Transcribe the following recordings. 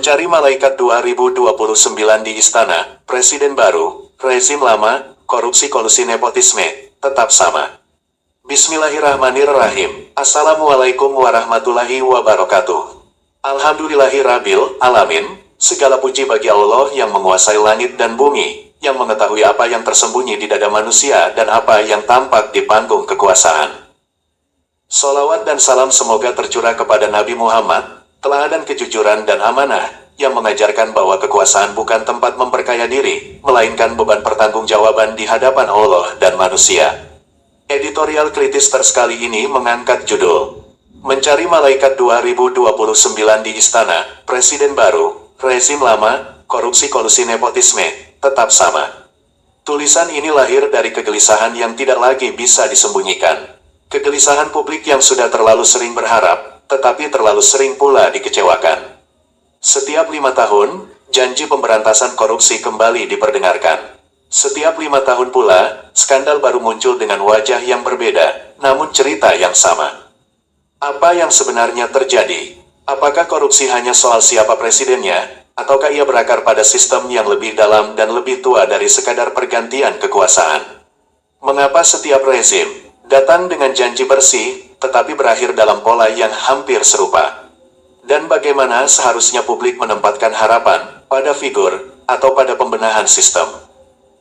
Mencari malaikat 2029 di istana, presiden baru, rezim lama, korupsi kolusi nepotisme, tetap sama. Bismillahirrahmanirrahim. Assalamualaikum warahmatullahi wabarakatuh. Alhamdulillahirabbil alamin. Segala puji bagi Allah yang menguasai langit dan bumi, yang mengetahui apa yang tersembunyi di dada manusia dan apa yang tampak di panggung kekuasaan. Sholawat dan salam semoga tercurah kepada Nabi Muhammad, teladan kejujuran dan amanah, yang mengajarkan bahwa kekuasaan bukan tempat memperkaya diri, melainkan beban pertanggungjawaban di hadapan Allah dan manusia. Editorial kritis tersekali ini mengangkat judul Mencari Malaikat 2029 di Istana, Presiden Baru, Rezim Lama, Korupsi Kolusi Nepotisme, Tetap Sama. Tulisan ini lahir dari kegelisahan yang tidak lagi bisa disembunyikan. Kegelisahan publik yang sudah terlalu sering berharap, tetapi terlalu sering pula dikecewakan. Setiap 5 tahun, janji pemberantasan korupsi kembali diperdengarkan. Setiap 5 tahun pula, skandal baru muncul dengan wajah yang berbeda, namun cerita yang sama. Apa yang sebenarnya terjadi? Apakah korupsi hanya soal siapa presidennya, ataukah ia berakar pada sistem yang lebih dalam dan lebih tua dari sekadar pergantian kekuasaan? Mengapa setiap rezim datang dengan janji bersih, tetapi berakhir dalam pola yang hampir serupa? Dan bagaimana seharusnya publik menempatkan harapan pada figur atau pada pembenahan sistem?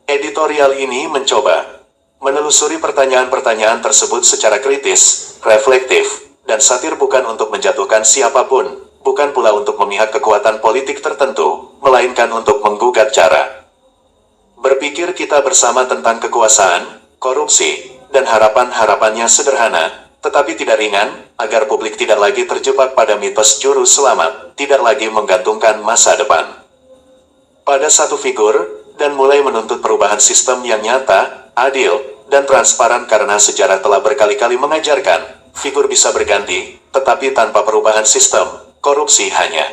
Editorial ini mencoba menelusuri pertanyaan-pertanyaan tersebut secara kritis, reflektif, dan satir, bukan untuk menjatuhkan siapapun, bukan pula untuk memihak kekuatan politik tertentu, melainkan untuk menggugat cara berpikir kita bersama tentang kekuasaan, korupsi, dan harapan-harapannya sederhana, tetapi tidak ringan, agar publik tidak lagi terjebak pada mitos juru selamat, tidak lagi menggantungkan masa depan pada satu figur, dan mulai menuntut perubahan sistem yang nyata, adil, dan transparan, karena sejarah telah berkali-kali mengajarkan, figur bisa berganti, tetapi tanpa perubahan sistem, korupsi hanya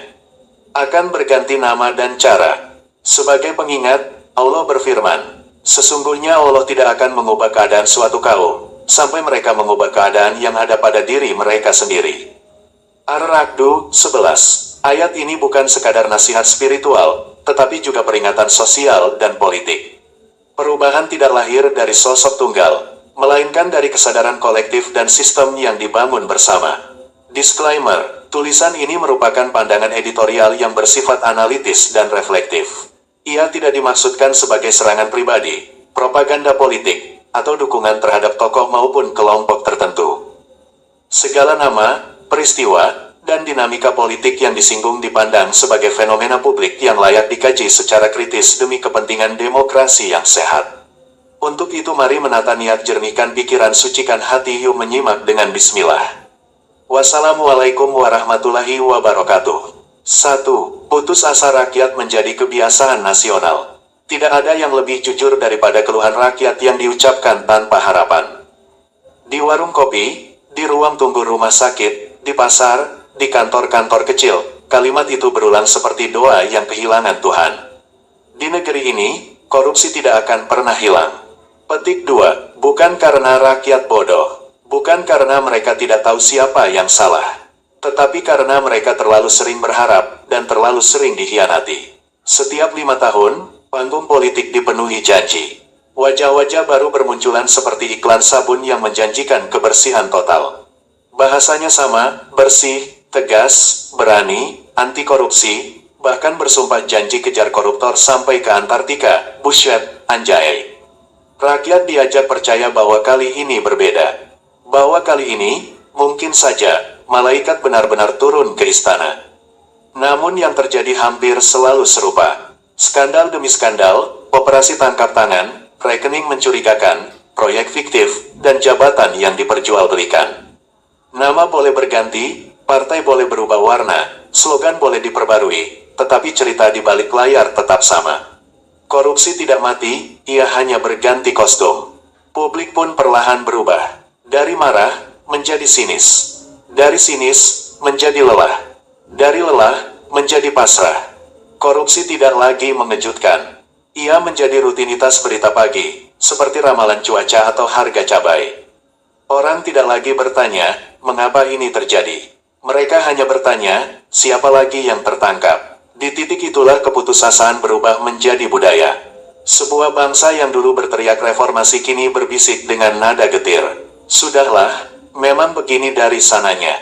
akan berganti nama dan cara. Sebagai pengingat, Allah berfirman, sesungguhnya Allah tidak akan mengubah keadaan suatu kaum, sampai mereka mengubah keadaan yang ada pada diri mereka sendiri. Ar-Ra'd 11. Ayat ini bukan sekadar nasihat spiritual, tetapi juga peringatan sosial dan politik. Perubahan tidak lahir dari sosok tunggal, melainkan dari kesadaran kolektif dan sistem yang dibangun bersama. Disclaimer, tulisan ini merupakan pandangan editorial yang bersifat analitis dan reflektif. Ia tidak dimaksudkan sebagai serangan pribadi, propaganda politik, atau dukungan terhadap tokoh maupun kelompok tertentu. Segala nama, peristiwa, dan dinamika politik yang disinggung dipandang sebagai fenomena publik yang layak dikaji secara kritis demi kepentingan demokrasi yang sehat. Untuk itu mari menata niat, jernihkan pikiran, sucikan hati, yuk menyimak dengan bismillah. Wassalamualaikum warahmatullahi wabarakatuh. 1. Putus asa rakyat menjadi kebiasaan nasional. Tidak ada yang lebih jujur daripada keluhan rakyat yang diucapkan tanpa harapan. Di warung kopi, di ruang tunggu rumah sakit, di pasar, di kantor-kantor kecil, kalimat itu berulang seperti doa yang kehilangan Tuhan. Di negeri ini, korupsi tidak akan pernah hilang. Petik 2. Bukan karena rakyat bodoh, bukan karena mereka tidak tahu siapa yang salah, tetapi karena mereka terlalu sering berharap, dan terlalu sering dikhianati. Setiap 5 tahun, panggung politik dipenuhi janji. Wajah-wajah baru bermunculan seperti iklan sabun yang menjanjikan kebersihan total. Bahasanya sama, bersih, tegas, berani, anti korupsi, bahkan bersumpah janji kejar koruptor sampai ke Antartika. Buset, anjay. Rakyat diajak percaya bahwa kali ini berbeda. Bahwa kali ini, mungkin saja, malaikat benar-benar turun ke istana. Namun yang terjadi hampir selalu serupa. Skandal demi skandal, operasi tangkap tangan, rekening mencurigakan, proyek fiktif, dan jabatan yang diperjualbelikan. Nama boleh berganti, partai boleh berubah warna, slogan boleh diperbarui, tetapi cerita di balik layar tetap sama. Korupsi tidak mati, ia hanya berganti kostum. Publik pun perlahan berubah. Dari marah, menjadi sinis. Dari sinis, menjadi lelah. Dari lelah, menjadi pasrah. Korupsi tidak lagi mengejutkan. Ia menjadi rutinitas berita pagi, seperti ramalan cuaca atau harga cabai. Orang tidak lagi bertanya, mengapa ini terjadi? Mereka hanya bertanya, siapa lagi yang tertangkap? Di titik itulah keputusasaan berubah menjadi budaya. Sebuah bangsa yang dulu berteriak reformasi kini berbisik dengan nada getir. Sudahlah, memang begini dari sananya.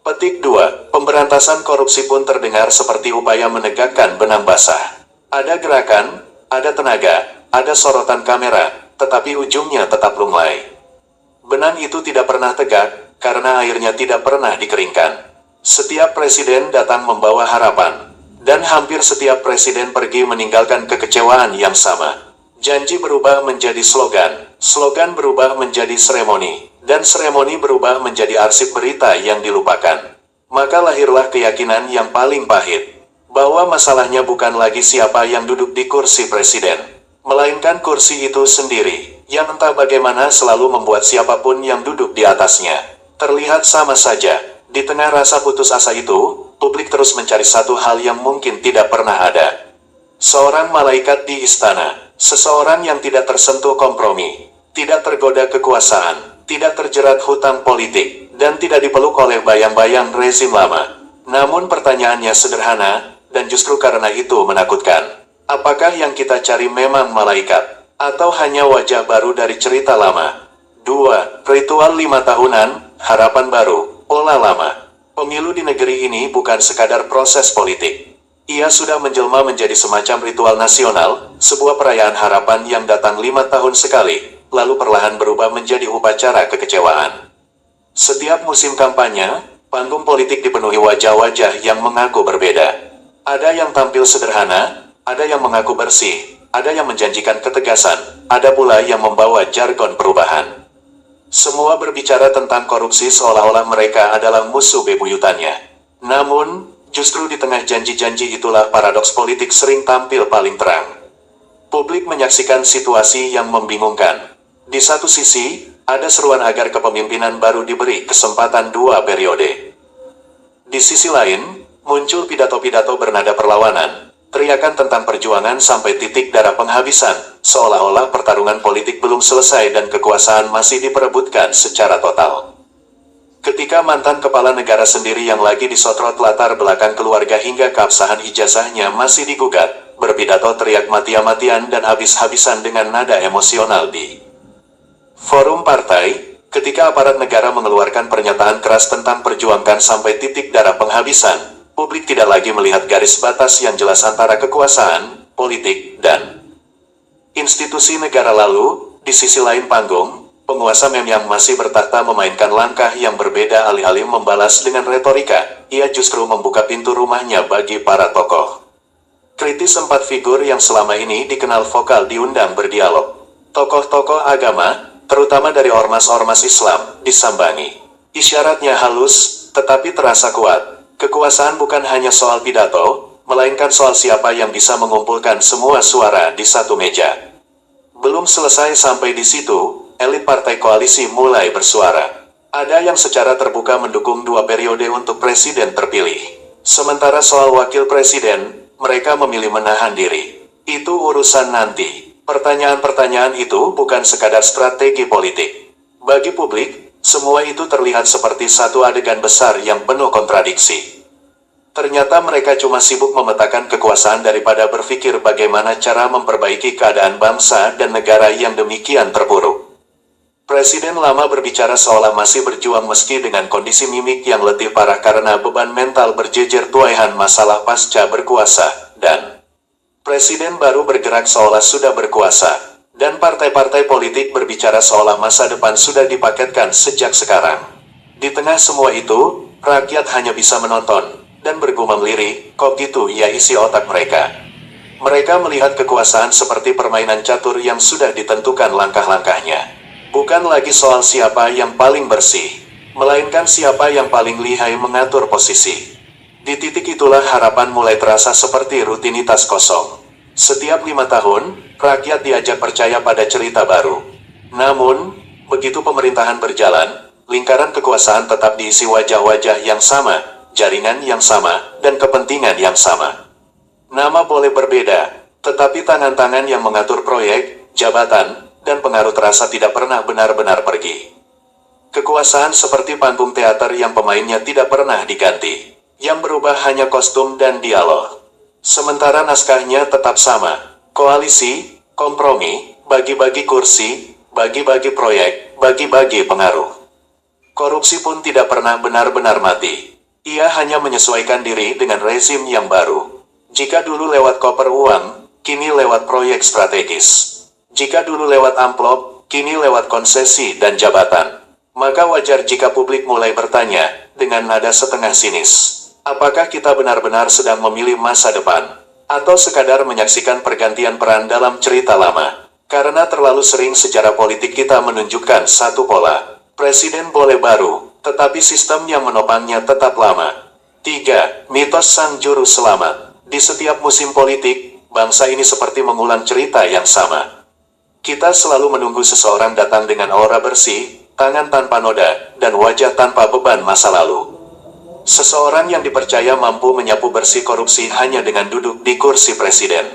Petik 2. Pemberantasan korupsi pun terdengar seperti upaya menegakkan benang basah. Ada gerakan, ada tenaga, ada sorotan kamera, tetapi ujungnya tetap lunglai. Benang itu tidak pernah tegak, karena airnya tidak pernah dikeringkan. Setiap presiden datang membawa harapan, dan hampir setiap presiden pergi meninggalkan kekecewaan yang sama. Janji berubah menjadi slogan, slogan berubah menjadi seremoni, dan seremoni berubah menjadi arsip berita yang dilupakan. Maka lahirlah keyakinan yang paling pahit, bahwa masalahnya bukan lagi siapa yang duduk di kursi presiden, melainkan kursi itu sendiri, yang entah bagaimana selalu membuat siapapun yang duduk di atasnya terlihat sama saja. Di tengah rasa putus asa itu, publik terus mencari satu hal yang mungkin tidak pernah ada. Seorang malaikat di istana, seseorang yang tidak tersentuh kompromi, tidak tergoda kekuasaan, tidak terjerat hutang politik, dan tidak dipeluk oleh bayang-bayang rezim lama. Namun pertanyaannya sederhana, dan justru karena itu menakutkan. Apakah yang kita cari memang malaikat, atau hanya wajah baru dari cerita lama? 2. Ritual 5 tahunan, harapan baru, pola lama. Pemilu di negeri ini bukan sekadar proses politik. Ia sudah menjelma menjadi semacam ritual nasional, sebuah perayaan harapan yang datang 5 tahun sekali, lalu perlahan berubah menjadi upacara kekecewaan. Setiap musim kampanye, panggung politik dipenuhi wajah-wajah yang mengaku berbeda. Ada yang tampil sederhana, ada yang mengaku bersih, ada yang menjanjikan ketegasan, ada pula yang membawa jargon perubahan. Semua berbicara tentang korupsi seolah-olah mereka adalah musuh bebuyutannya. Namun, justru di tengah janji-janji itulah paradoks politik sering tampil paling terang. Publik menyaksikan situasi yang membingungkan. Di satu sisi, ada seruan agar kepemimpinan baru diberi kesempatan 2 periode. Di sisi lain, muncul pidato-pidato bernada perlawanan, teriakan tentang perjuangan sampai titik darah penghabisan, seolah-olah pertarungan politik belum selesai dan kekuasaan masih diperebutkan secara total. Ketika mantan kepala negara sendiri yang lagi disotrot latar belakang keluarga hingga keabsahan ijazahnya masih digugat, berpidato teriak mati-matian dan habis-habisan dengan nada emosional di forum partai, ketika aparat negara mengeluarkan pernyataan keras tentang perjuangkan sampai titik darah penghabisan, publik tidak lagi melihat garis batas yang jelas antara kekuasaan, politik, dan institusi negara. Lalu, di sisi lain panggung, penguasa mem yang masih bertahta memainkan langkah yang berbeda. Alih-alih membalas dengan retorika, ia justru membuka pintu rumahnya bagi para tokoh kritis. 4 figur yang selama ini dikenal vokal diundang berdialog. Tokoh-tokoh agama, terutama dari ormas-ormas Islam, disambangi. Isyaratnya halus, tetapi terasa kuat. Kekuasaan bukan hanya soal pidato, melainkan soal siapa yang bisa mengumpulkan semua suara di satu meja. Belum selesai sampai di situ, elit partai koalisi mulai bersuara. Ada yang secara terbuka mendukung 2 periode untuk presiden terpilih. Sementara soal wakil presiden, mereka memilih menahan diri. Itu urusan nanti. Pertanyaan-pertanyaan itu bukan sekadar strategi politik. Bagi publik, semua itu terlihat seperti satu adegan besar yang penuh kontradiksi. Ternyata mereka cuma sibuk memetakan kekuasaan daripada berpikir bagaimana cara memperbaiki keadaan bangsa dan negara yang demikian terpuruk. Presiden lama berbicara seolah masih berjuang meski dengan kondisi mimik yang letih parah karena beban mental berjejer tuaihan masalah pasca berkuasa, dan presiden baru bergerak seolah sudah berkuasa. Dan partai-partai politik berbicara seolah masa depan sudah dipaketkan sejak sekarang. Di tengah semua itu, rakyat hanya bisa menonton, dan bergumam lirih, kok gitu ya isi otak mereka. Mereka melihat kekuasaan seperti permainan catur yang sudah ditentukan langkah-langkahnya. Bukan lagi soal siapa yang paling bersih, melainkan siapa yang paling lihai mengatur posisi. Di titik itulah harapan mulai terasa seperti rutinitas kosong. Setiap 5 tahun, rakyat diajak percaya pada cerita baru. Namun, begitu pemerintahan berjalan, lingkaran kekuasaan tetap diisi wajah-wajah yang sama, jaringan yang sama, dan kepentingan yang sama. Nama boleh berbeda, tetapi tangan-tangan yang mengatur proyek, jabatan, dan pengaruh terasa tidak pernah benar-benar pergi. Kekuasaan seperti panggung teater yang pemainnya tidak pernah diganti. Yang berubah hanya kostum dan dialog. Sementara naskahnya tetap sama. Koalisi, kompromi, bagi-bagi kursi, bagi-bagi proyek, bagi-bagi pengaruh. Korupsi pun tidak pernah benar-benar mati. Ia hanya menyesuaikan diri dengan rezim yang baru. Jika dulu lewat koper uang, kini lewat proyek strategis. Jika dulu lewat amplop, kini lewat konsesi dan jabatan. Maka wajar jika publik mulai bertanya, dengan nada setengah sinis. Apakah kita benar-benar sedang memilih masa depan? Atau sekadar menyaksikan pergantian peran dalam cerita lama? Karena terlalu sering sejarah politik kita menunjukkan satu pola. Presiden boleh baru, tetapi sistem yang menopangnya tetap lama. 3. Mitos sang juru selamat. Di setiap musim politik, bangsa ini seperti mengulang cerita yang sama. Kita selalu menunggu seseorang datang dengan aura bersih, tangan tanpa noda, dan wajah tanpa beban masa lalu. Seseorang yang dipercaya mampu menyapu bersih korupsi hanya dengan duduk di kursi presiden.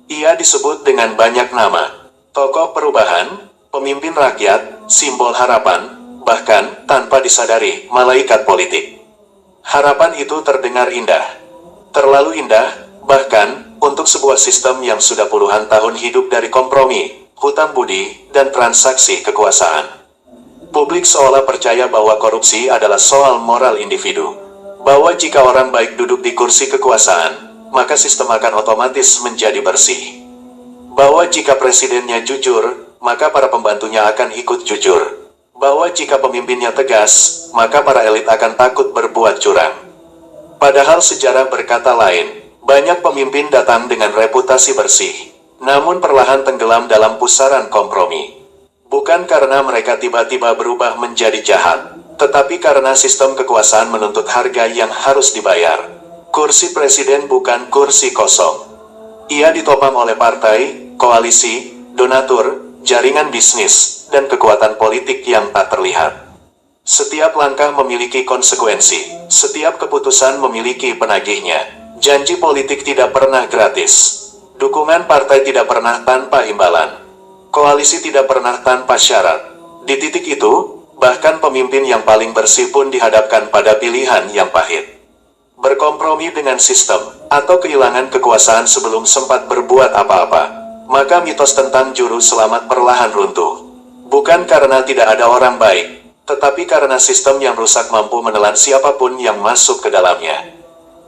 Ia disebut dengan banyak nama. Tokoh perubahan, pemimpin rakyat, simbol harapan, bahkan, tanpa disadari, malaikat politik. Harapan itu terdengar indah. Terlalu indah, bahkan, untuk sebuah sistem yang sudah puluhan tahun hidup dari kompromi, hutang budi, dan transaksi kekuasaan. Publik seolah percaya bahwa korupsi adalah soal moral individu. Bahwa jika orang baik duduk di kursi kekuasaan, maka sistem akan otomatis menjadi bersih. Bahwa jika presidennya jujur, maka para pembantunya akan ikut jujur. Bahwa jika pemimpinnya tegas, maka para elit akan takut berbuat curang. Padahal sejarah berkata lain, banyak pemimpin datang dengan reputasi bersih. Namun perlahan tenggelam dalam pusaran kompromi. Bukan karena mereka tiba-tiba berubah menjadi jahat, tetapi karena sistem kekuasaan menuntut harga yang harus dibayar. Kursi presiden bukan kursi kosong. Ia ditopang oleh partai, koalisi, donatur, jaringan bisnis, dan kekuatan politik yang tak terlihat. Setiap langkah memiliki konsekuensi, setiap keputusan memiliki penagihnya. Janji politik tidak pernah gratis. Dukungan partai tidak pernah tanpa imbalan. Koalisi tidak pernah tanpa syarat. Di titik itu, bahkan pemimpin yang paling bersih pun dihadapkan pada pilihan yang pahit. Berkompromi dengan sistem, atau kehilangan kekuasaan sebelum sempat berbuat apa-apa. Maka mitos tentang juru selamat perlahan runtuh. Bukan karena tidak ada orang baik, tetapi karena sistem yang rusak mampu menelan siapapun yang masuk ke dalamnya.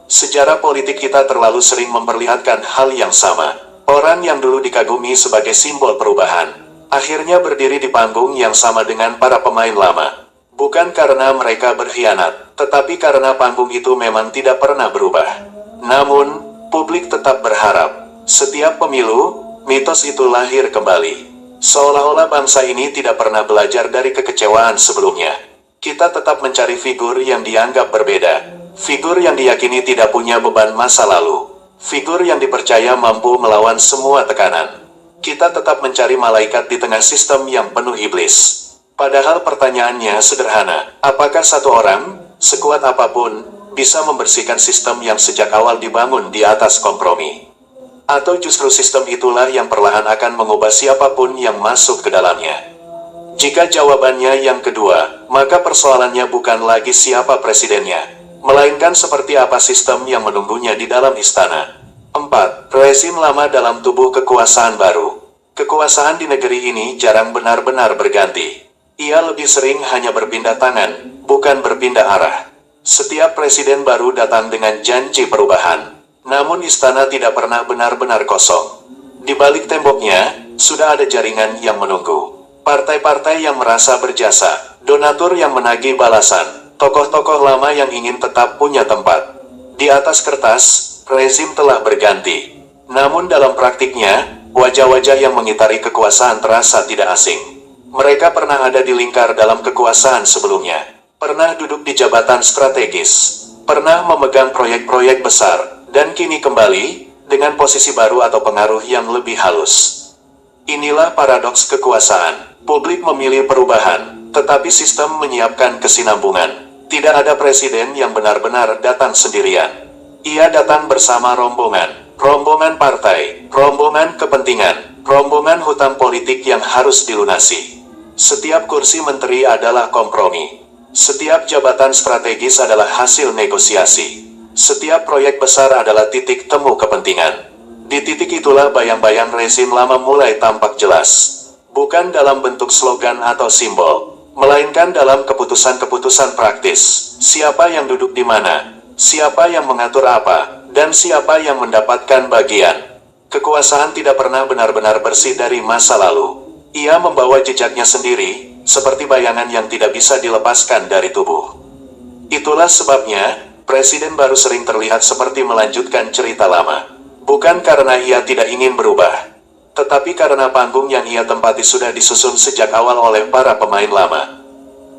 Sejarah politik kita terlalu sering memperlihatkan hal yang sama. Orang yang dulu dikagumi sebagai simbol perubahan, akhirnya berdiri di panggung yang sama dengan para pemain lama. Bukan karena mereka berkhianat, tetapi karena panggung itu memang tidak pernah berubah. Namun, publik tetap berharap. Setiap pemilu, mitos itu lahir kembali. Seolah-olah bangsa ini tidak pernah belajar dari kekecewaan sebelumnya. Kita tetap mencari figur yang dianggap berbeda. Figur yang diyakini tidak punya beban masa lalu. Figur yang dipercaya mampu melawan semua tekanan. Kita tetap mencari malaikat di tengah sistem yang penuh iblis. Padahal pertanyaannya sederhana. Apakah satu orang, sekuat apapun, bisa membersihkan sistem yang sejak awal dibangun di atas kompromi? Atau justru sistem itulah yang perlahan akan mengubah siapapun yang masuk ke dalamnya? Jika jawabannya yang kedua, maka persoalannya bukan lagi siapa presidennya, melainkan seperti apa sistem yang menunggunya di dalam istana. 4. Rezim lama dalam tubuh kekuasaan baru. Kekuasaan di negeri ini jarang benar-benar berganti. Ia lebih sering hanya berpindah tangan, bukan berpindah arah. Setiap presiden baru datang dengan janji perubahan. Namun istana tidak pernah benar-benar kosong. Di balik temboknya, sudah ada jaringan yang menunggu. Partai-partai yang merasa berjasa, donatur yang menagih balasan, tokoh-tokoh lama yang ingin tetap punya tempat. Di atas kertas, rezim telah berganti. Namun dalam praktiknya, wajah-wajah yang mengitari kekuasaan terasa tidak asing. Mereka pernah ada di lingkar dalam kekuasaan sebelumnya. Pernah duduk di jabatan strategis. Pernah memegang proyek-proyek besar. Dan kini kembali, dengan posisi baru atau pengaruh yang lebih halus. Inilah paradoks kekuasaan. Publik memilih perubahan, tetapi sistem menyiapkan kesinambungan. Tidak ada presiden yang benar-benar datang sendirian. Ia datang bersama rombongan. Rombongan partai, rombongan kepentingan, rombongan hutang politik yang harus dilunasi. Setiap kursi menteri adalah kompromi. Setiap jabatan strategis adalah hasil negosiasi. Setiap proyek besar adalah titik temu kepentingan. Di titik itulah bayang-bayang rezim lama mulai tampak jelas. Bukan dalam bentuk slogan atau simbol, melainkan dalam keputusan-keputusan praktis. Siapa yang duduk di mana, siapa yang mengatur apa, dan siapa yang mendapatkan bagian. Kekuasaan tidak pernah benar-benar bersih dari masa lalu. Ia membawa jejaknya sendiri, seperti bayangan yang tidak bisa dilepaskan dari tubuh. Itulah sebabnya, Presiden baru sering terlihat seperti melanjutkan cerita lama. Bukan karena ia tidak ingin berubah, tetapi karena panggung yang ia tempati sudah disusun sejak awal oleh para pemain lama.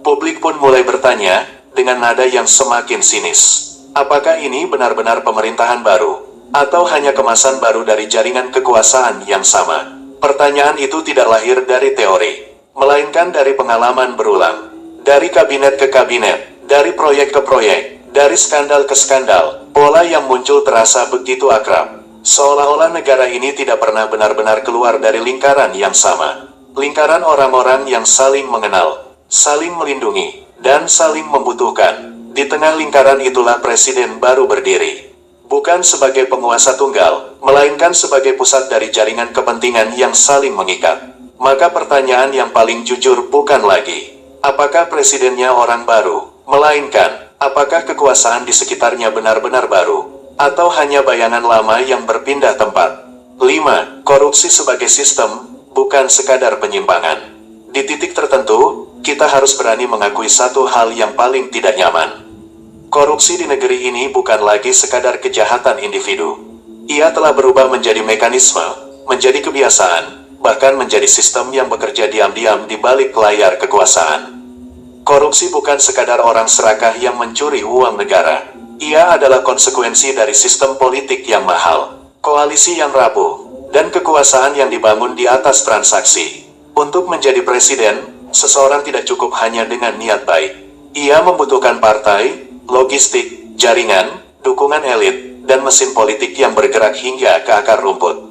Publik pun mulai bertanya, dengan nada yang semakin sinis. Apakah ini benar-benar pemerintahan baru? Atau hanya kemasan baru dari jaringan kekuasaan yang sama? Pertanyaan itu tidak lahir dari teori, melainkan dari pengalaman berulang. Dari kabinet ke kabinet, dari proyek ke proyek, dari skandal ke skandal, pola yang muncul terasa begitu akrab. Seolah-olah negara ini tidak pernah benar-benar keluar dari lingkaran yang sama. Lingkaran orang-orang yang saling mengenal, saling melindungi, dan saling membutuhkan. Di tengah lingkaran itulah Presiden baru berdiri. Bukan sebagai penguasa tunggal, melainkan sebagai pusat dari jaringan kepentingan yang saling mengikat. Maka pertanyaan yang paling jujur bukan lagi, apakah presidennya orang baru, melainkan, apakah kekuasaan di sekitarnya benar-benar baru, atau hanya bayangan lama yang berpindah tempat? 5. Korupsi sebagai sistem, bukan sekadar penyimpangan. Di titik tertentu, kita harus berani mengakui satu hal yang paling tidak nyaman. Korupsi di negeri ini bukan lagi sekadar kejahatan individu. Ia telah berubah menjadi mekanisme, menjadi kebiasaan, bahkan menjadi sistem yang bekerja diam-diam di balik layar kekuasaan. Korupsi bukan sekadar orang serakah yang mencuri uang negara. Ia adalah konsekuensi dari sistem politik yang mahal, koalisi yang rapuh, dan kekuasaan yang dibangun di atas transaksi. Untuk menjadi presiden, seseorang tidak cukup hanya dengan niat baik. Ia membutuhkan partai, logistik, jaringan, dukungan elit, dan mesin politik yang bergerak hingga ke akar rumput.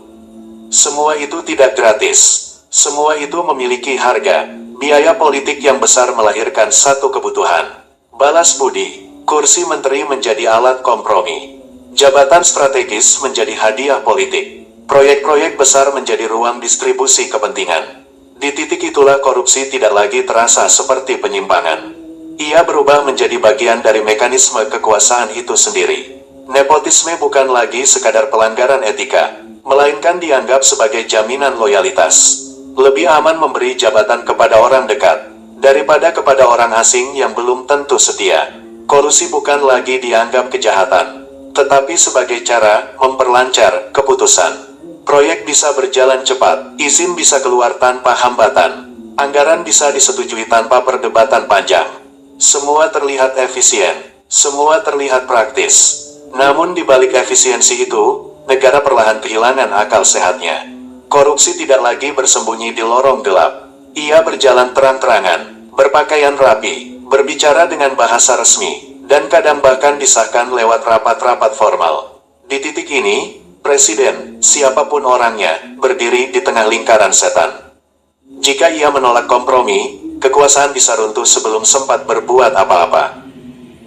Semua itu tidak gratis. Semua itu memiliki harga. Biaya politik yang besar melahirkan satu kebutuhan: balas budi. Kursi menteri menjadi alat kompromi. Jabatan strategis menjadi hadiah politik. Proyek-proyek besar menjadi ruang distribusi kepentingan. Di titik itulah korupsi tidak lagi terasa seperti penyimpangan. Ia berubah menjadi bagian dari mekanisme kekuasaan itu sendiri. Nepotisme bukan lagi sekadar pelanggaran etika, melainkan dianggap sebagai jaminan loyalitas. Lebih aman memberi jabatan kepada orang dekat, daripada kepada orang asing yang belum tentu setia. Korupsi bukan lagi dianggap kejahatan, tetapi sebagai cara memperlancar keputusan. Proyek bisa berjalan cepat, izin bisa keluar tanpa hambatan, anggaran bisa disetujui tanpa perdebatan panjang. Semua terlihat efisien, semua terlihat praktis. Namun di balik efisiensi itu, negara perlahan kehilangan akal sehatnya. Korupsi tidak lagi bersembunyi di lorong gelap. Ia berjalan terang-terangan, berpakaian rapi, berbicara dengan bahasa resmi, dan kadang bahkan disahkan lewat rapat-rapat formal. Di titik ini, presiden, siapapun orangnya, berdiri di tengah lingkaran setan. Jika ia menolak kompromi, kekuasaan bisa runtuh sebelum sempat berbuat apa-apa.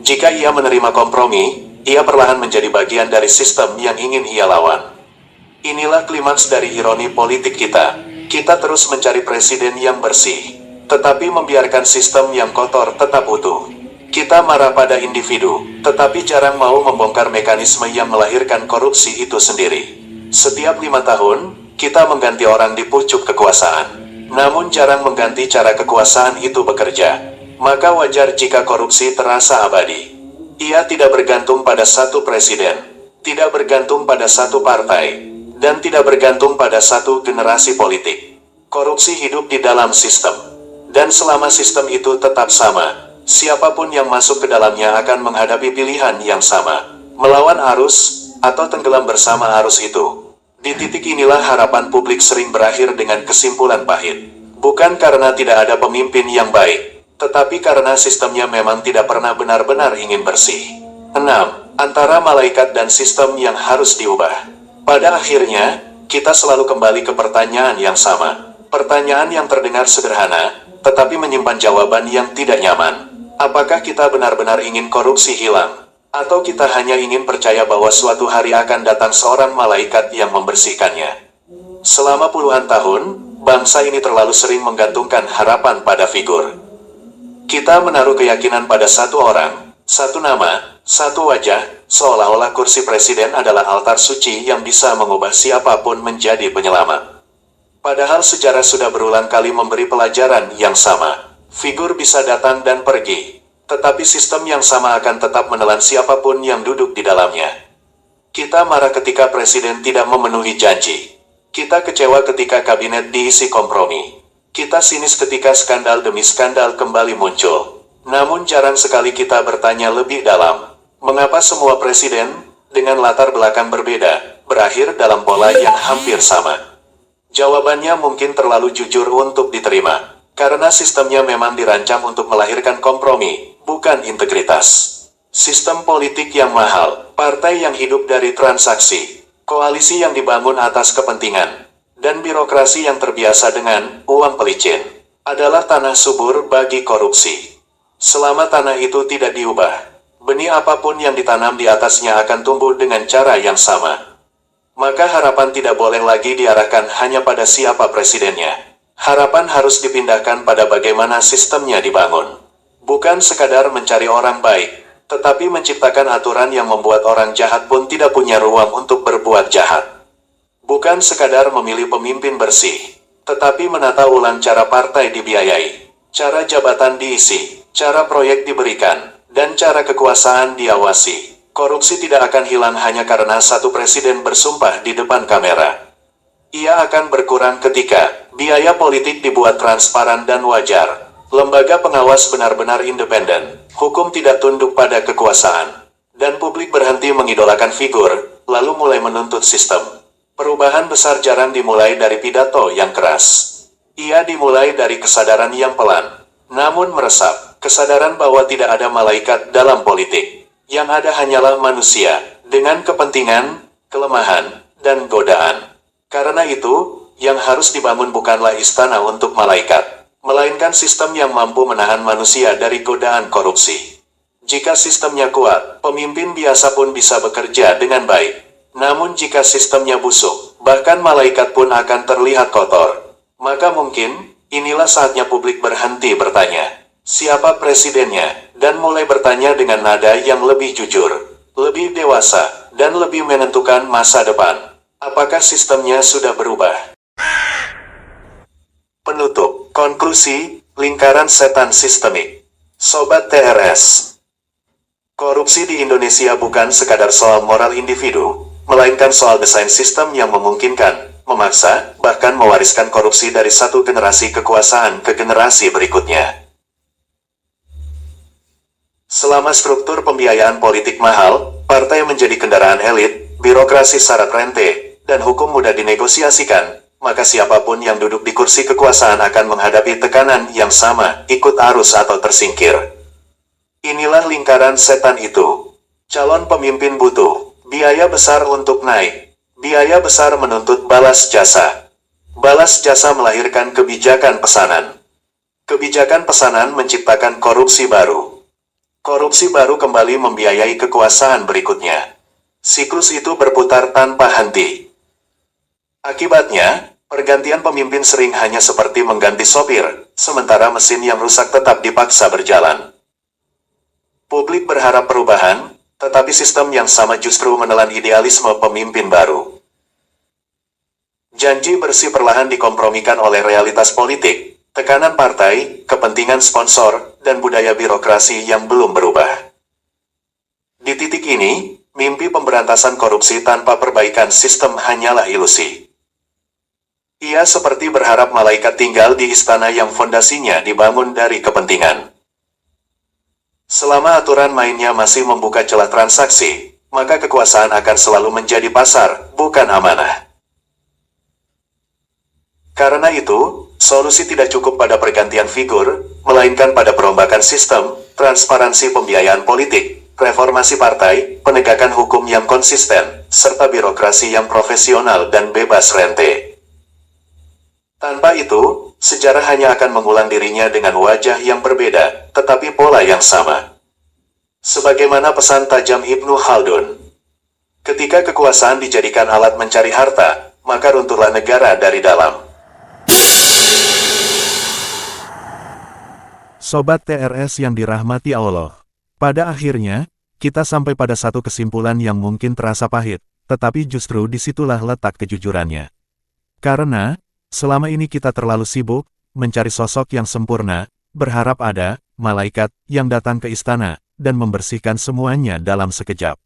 Jika ia menerima kompromi, ia perlahan menjadi bagian dari sistem yang ingin ia lawan. Inilah klimaks dari ironi politik kita. Kita terus mencari presiden yang bersih, tetapi membiarkan sistem yang kotor tetap utuh. Kita marah pada individu, tetapi jarang mau membongkar mekanisme yang melahirkan korupsi itu sendiri. Setiap 5 tahun, kita mengganti orang di pucuk kekuasaan. Namun jarang mengganti cara kekuasaan itu bekerja. Maka wajar jika korupsi terasa abadi. Ia tidak bergantung pada satu presiden, tidak bergantung pada satu partai, dan tidak bergantung pada satu generasi politik. Korupsi hidup di dalam sistem. Dan selama sistem itu tetap sama, siapapun yang masuk ke dalamnya akan menghadapi pilihan yang sama. Melawan arus, atau tenggelam bersama arus itu. Di titik inilah harapan publik sering berakhir dengan kesimpulan pahit. Bukan karena tidak ada pemimpin yang baik, tetapi karena sistemnya memang tidak pernah benar-benar ingin bersih. 6. Antara malaikat dan sistem yang harus diubah. Pada akhirnya, kita selalu kembali ke pertanyaan yang sama. Pertanyaan yang terdengar sederhana, tetapi menyimpan jawaban yang tidak nyaman. Apakah kita benar-benar ingin korupsi hilang? Atau kita hanya ingin percaya bahwa suatu hari akan datang seorang malaikat yang membersihkannya? Selama puluhan tahun, bangsa ini terlalu sering menggantungkan harapan pada figur. Kita menaruh keyakinan pada satu orang, satu nama, satu wajah, seolah-olah kursi presiden adalah altar suci yang bisa mengubah siapapun menjadi penyelamat. Padahal sejarah sudah berulang kali memberi pelajaran yang sama. Figur bisa datang dan pergi, tetapi sistem yang sama akan tetap menelan siapapun yang duduk di dalamnya. Kita marah ketika presiden tidak memenuhi janji. Kita kecewa ketika kabinet diisi kompromi. Kita sinis ketika skandal demi skandal kembali muncul. Namun jarang sekali kita bertanya lebih dalam. Mengapa semua presiden, dengan latar belakang berbeda, berakhir dalam pola yang hampir sama? Jawabannya mungkin terlalu jujur untuk diterima. Karena sistemnya memang dirancang untuk melahirkan kompromi, bukan integritas. Sistem politik yang mahal, partai yang hidup dari transaksi, koalisi yang dibangun atas kepentingan, dan birokrasi yang terbiasa dengan uang pelicin, adalah tanah subur bagi korupsi. Selama tanah itu tidak diubah, benih apapun yang ditanam di atasnya akan tumbuh dengan cara yang sama. Maka harapan tidak boleh lagi diarahkan hanya pada siapa presidennya. Harapan harus dipindahkan pada bagaimana sistemnya dibangun. Bukan sekadar mencari orang baik, tetapi menciptakan aturan yang membuat orang jahat pun tidak punya ruang untuk berbuat jahat. Bukan sekadar memilih pemimpin bersih, tetapi menata ulang cara partai dibiayai, cara jabatan diisi, cara proyek diberikan, dan cara kekuasaan diawasi. Korupsi tidak akan hilang hanya karena satu presiden bersumpah di depan kamera. Ia akan berkurang ketika biaya politik dibuat transparan dan wajar, lembaga pengawas benar-benar independen, hukum tidak tunduk pada kekuasaan, dan publik berhenti mengidolakan figur, lalu mulai menuntut sistem. Perubahan besar jarang dimulai dari pidato yang keras. Ia dimulai dari kesadaran yang pelan, namun meresap, kesadaran bahwa tidak ada malaikat dalam politik. Yang ada hanyalah manusia, dengan kepentingan, kelemahan, dan godaan. Karena itu, yang harus dibangun bukanlah istana untuk malaikat, melainkan sistem yang mampu menahan manusia dari godaan korupsi. Jika sistemnya kuat, pemimpin biasa pun bisa bekerja dengan baik. Namun jika sistemnya busuk, bahkan malaikat pun akan terlihat kotor. Maka mungkin, inilah saatnya publik berhenti bertanya, siapa presidennya, dan mulai bertanya dengan nada yang lebih jujur, lebih dewasa, dan lebih menentukan masa depan. Apakah sistemnya sudah berubah? Penutup, konklusi, lingkaran setan sistemik. Sobat TRS, korupsi di Indonesia bukan sekadar soal moral individu, melainkan soal desain sistem yang memungkinkan, memaksa, bahkan mewariskan korupsi dari satu generasi kekuasaan ke generasi berikutnya. Selama struktur pembiayaan politik mahal, partai menjadi kendaraan elit, birokrasi syarat rente, dan hukum mudah dinegosiasikan, maka siapapun yang duduk di kursi kekuasaan akan menghadapi tekanan yang sama, ikut arus atau tersingkir. Inilah lingkaran setan itu. Calon pemimpin butuh biaya besar untuk naik. Biaya besar menuntut balas jasa. Balas jasa melahirkan kebijakan pesanan. Kebijakan pesanan menciptakan korupsi baru. Korupsi baru kembali membiayai kekuasaan berikutnya. Siklus itu berputar tanpa henti. Akibatnya, pergantian pemimpin sering hanya seperti mengganti sopir, sementara mesin yang rusak tetap dipaksa berjalan. Publik berharap perubahan, tetapi sistem yang sama justru menelan idealisme pemimpin baru. Janji bersih perlahan dikompromikan oleh realitas politik, tekanan partai, kepentingan sponsor, dan budaya birokrasi yang belum berubah. Di titik ini, mimpi pemberantasan korupsi tanpa perbaikan sistem hanyalah ilusi. Ia seperti berharap malaikat tinggal di istana yang fondasinya dibangun dari kepentingan. Selama aturan mainnya masih membuka celah transaksi, maka kekuasaan akan selalu menjadi pasar, bukan amanah. Karena itu, solusi tidak cukup pada pergantian figur, melainkan pada perombakan sistem, transparansi pembiayaan politik, reformasi partai, penegakan hukum yang konsisten, serta birokrasi yang profesional dan bebas rente. Tanpa itu, sejarah hanya akan mengulang dirinya dengan wajah yang berbeda, tetapi pola yang sama. Sebagaimana pesan tajam Ibnu Khaldun, ketika kekuasaan dijadikan alat mencari harta, maka runtuhlah negara dari dalam. Sobat TRS yang dirahmati Allah, pada akhirnya, kita sampai pada satu kesimpulan yang mungkin terasa pahit, tetapi justru disitulah letak kejujurannya. Karena, selama ini kita terlalu sibuk, mencari sosok yang sempurna, berharap ada malaikat yang datang ke istana, dan membersihkan semuanya dalam sekejap.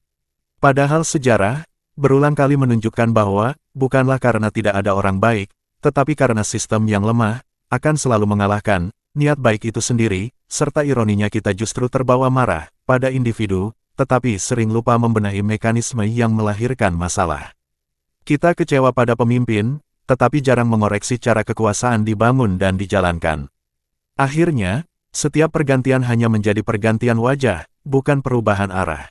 Padahal sejarah, berulang kali menunjukkan bahwa, bukanlah karena tidak ada orang baik, tetapi karena sistem yang lemah, akan selalu mengalahkan niat baik itu sendiri, serta ironinya kita justru terbawa marah pada individu, tetapi sering lupa membenahi mekanisme yang melahirkan masalah. Kita kecewa pada pemimpin, tetapi jarang mengoreksi cara kekuasaan dibangun dan dijalankan. Akhirnya, setiap pergantian hanya menjadi pergantian wajah, bukan perubahan arah.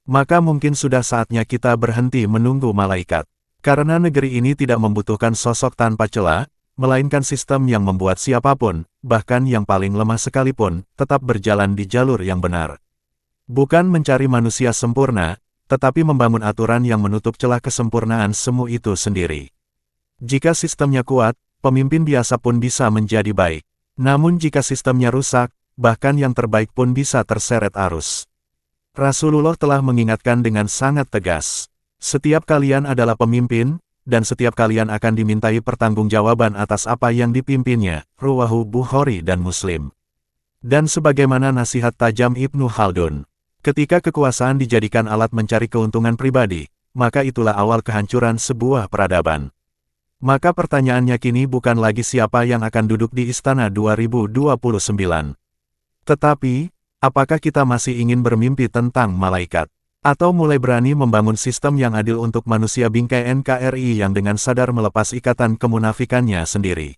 Maka mungkin sudah saatnya kita berhenti menunggu malaikat. Karena negeri ini tidak membutuhkan sosok tanpa celah, melainkan sistem yang membuat siapapun, bahkan yang paling lemah sekalipun, tetap berjalan di jalur yang benar. Bukan mencari manusia sempurna, tetapi membangun aturan yang menutup celah kesempurnaan semu itu sendiri. Jika sistemnya kuat, pemimpin biasa pun bisa menjadi baik. Namun jika sistemnya rusak, bahkan yang terbaik pun bisa terseret arus. Rasulullah telah mengingatkan dengan sangat tegas. Setiap kalian adalah pemimpin, dan setiap kalian akan dimintai pertanggungjawaban atas apa yang dipimpinnya, Ruwahu Bukhari dan Muslim. Dan sebagaimana nasihat tajam Ibnu Khaldun, ketika kekuasaan dijadikan alat mencari keuntungan pribadi, maka itulah awal kehancuran sebuah peradaban. Maka pertanyaannya kini bukan lagi siapa yang akan duduk di Istana 2029. Tetapi, apakah kita masih ingin bermimpi tentang malaikat? Atau mulai berani membangun sistem yang adil untuk manusia bingkai NKRI yang dengan sadar melepas ikatan kemunafikannya sendiri?